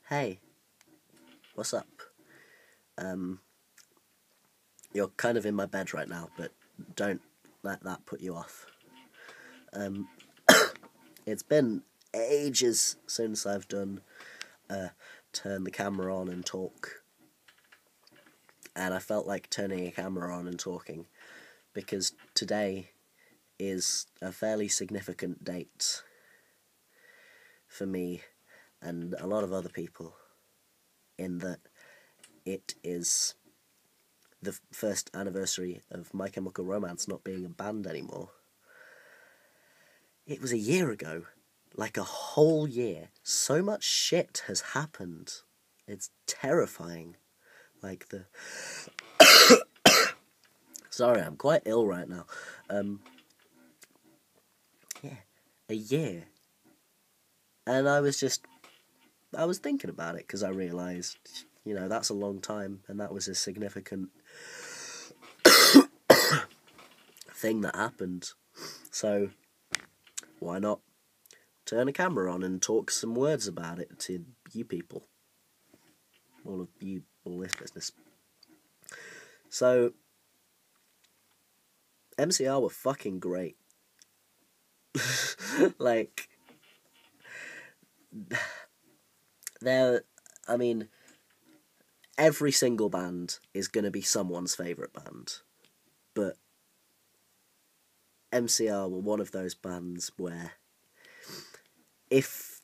Hey, what's up? You're kind of in my bed right now, but don't let that put you off. Um, it's been ages since I've done turn the camera on and talk, and I felt like turning a camera on and talking because today is a fairly significant date for me and a lot of other people, in that it is the first anniversary of My Chemical Romance not being a band anymore. It was a year ago. Like a whole year. So much shit has happened. It's terrifying. Like the... Sorry, I'm quite ill right now. Yeah, a year. And I was thinking about it because I realised, that's a long time, and that was a significant thing that happened. So, why not turn a camera on and talk some words about it to you people? All of you, all this business. So, MCR were fucking great. Like, every single band is going to be someone's favourite band. But MCR were one of those bands where if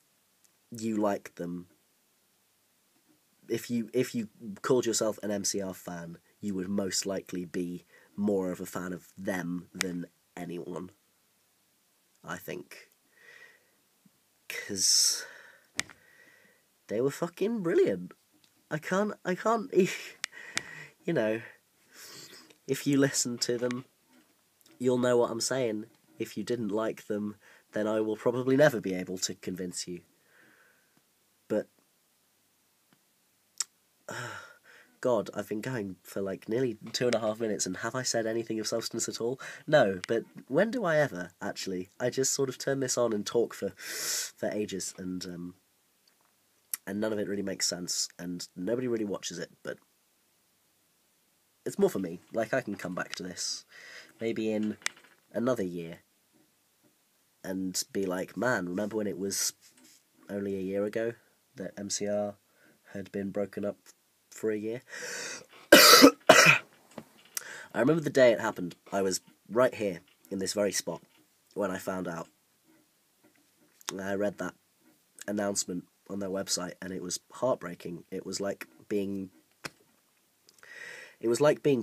you like them, if you called yourself an MCR fan, you would most likely be more of a fan of them than anyone, I think. Because they were fucking brilliant. I can't, if you listen to them, you'll know what I'm saying. If you didn't like them, then I will probably never be able to convince you. But, God, I've been going for like nearly 2.5 minutes, and have I said anything of substance at all? No, but when do I ever, actually? I just sort of turn this on and talk for ages, and none of it really makes sense, and nobody really watches it, but it's more for me. Like, I can come back to this, maybe in another year, and be like, man, remember when it was only a year ago that MCR had been broken up for a year? I remember the day it happened. I was right here, in this very spot, when I found out. I read that announcement on their website, and it was heartbreaking. It was like being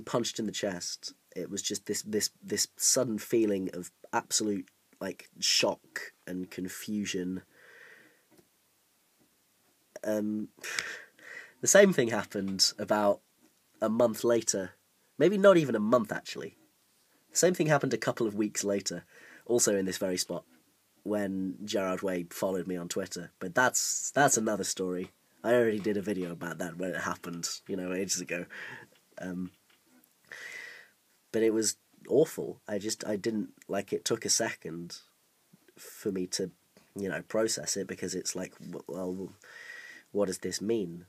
punched in the chest. It was just this sudden feeling of absolute, like, shock and confusion. The same thing happened about a month later. Maybe not even a month, actually. The same thing happened a couple of weeks later, also in this very spot, when Gerard Way followed me on Twitter. But that's another story. I already did a video about that when it happened, ages ago. But it was awful. I didn't, like, it took a second for me to, process it, because it's like, well, what does this mean?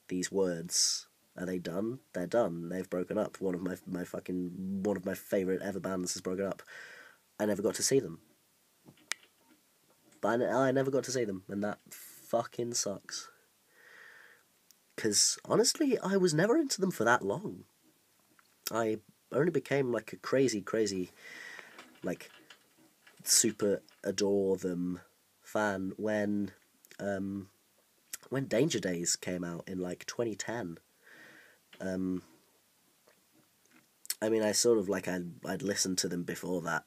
These words, are they done? They're done. They've broken up. One of my favourite ever bands has broken up. I never got to see them. But I never got to see them, and that fucking sucks. Because, honestly, I was never into them for that long. I only became, like, a crazy, like, super adore them fan when Danger Days came out in, like, 2010. I sort of, like, I'd listened to them before that.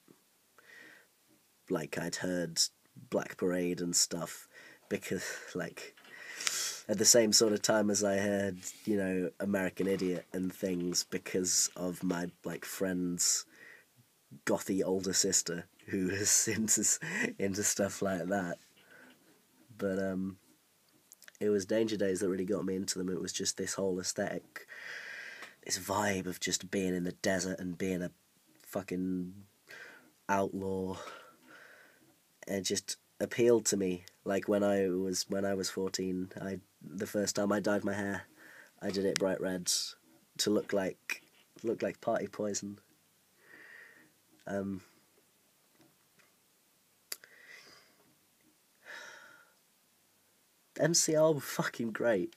Like, I'd heard Black Parade and stuff, because, like, at the same sort of time as I heard, American Idiot and things, because of my, like, friend's gothy older sister who was into stuff like that. But it was Danger Days that really got me into them. It was just this whole aesthetic, this vibe of just being in the desert and being a fucking outlaw, and just appealed to me. Like when I was 14, the first time I dyed my hair, I did it bright red to look like party poison. MCR were fucking great,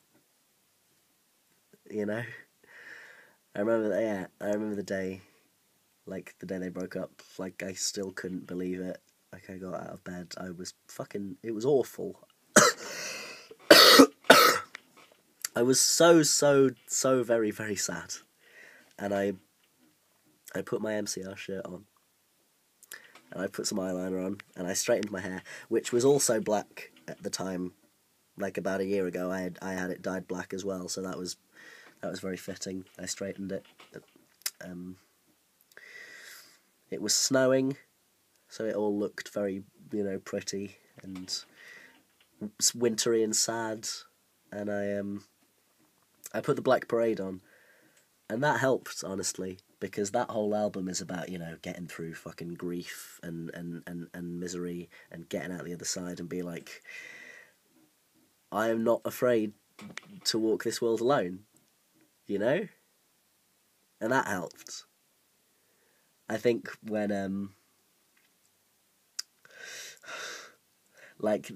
you know. I remember that. Yeah, I remember the day, like the day they broke up. Like I still couldn't believe it. Like I got out of bed, I was fucking. It was awful. I was so very very sad, and I put my MCR shirt on, and I put some eyeliner on, and I straightened my hair, which was also black at the time. Like about a year ago, I had it dyed black as well, so that was very fitting. I straightened it. It was snowing, so it all looked very, pretty and wintry and sad. And I put the Black Parade on, and that helped, honestly, because that whole album is about, getting through fucking grief and misery and getting out the other side and be like, I am not afraid to walk this world alone, And that helped. I think when,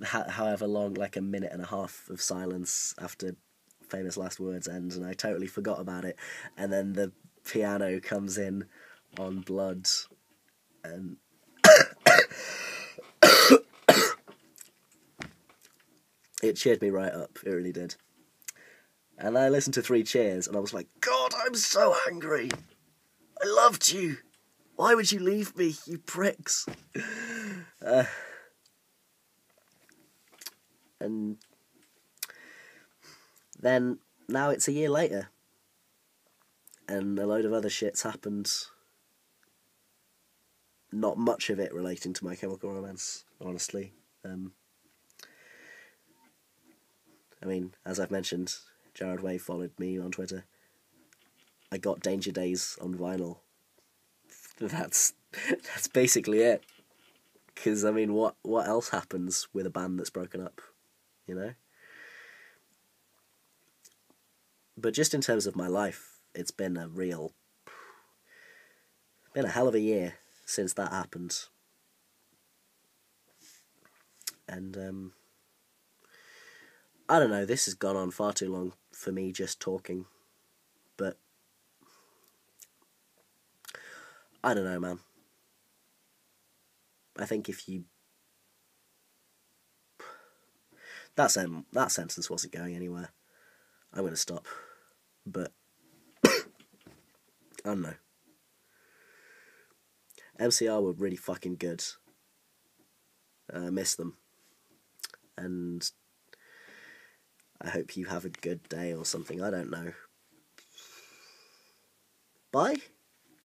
however long, like a minute and a half of silence after Famous Last Words ends, and I totally forgot about it, and then the piano comes in on Blood, and it cheered me right up, it really did. And I listened to Three Cheers, and I was like, God, I'm so angry. I loved you. Why would you leave me, you pricks? And then, now it's a year later, and a load of other shit's happened. Not much of it relating to My Chemical Romance, honestly. I mean, as I've mentioned, Jared Way followed me on Twitter. I got Danger Days on vinyl. That's basically it. Because, I mean, what else happens with a band that's broken up, But just in terms of my life, it's been a hell of a year since that happened. And, I don't know, this has gone on far too long for me just talking. But I don't know, man. I think if you... That sentence wasn't going anywhere. I'm going to stop. But I don't know. MCR were really fucking good. I miss them. And I hope you have a good day or something. I don't know. Bye?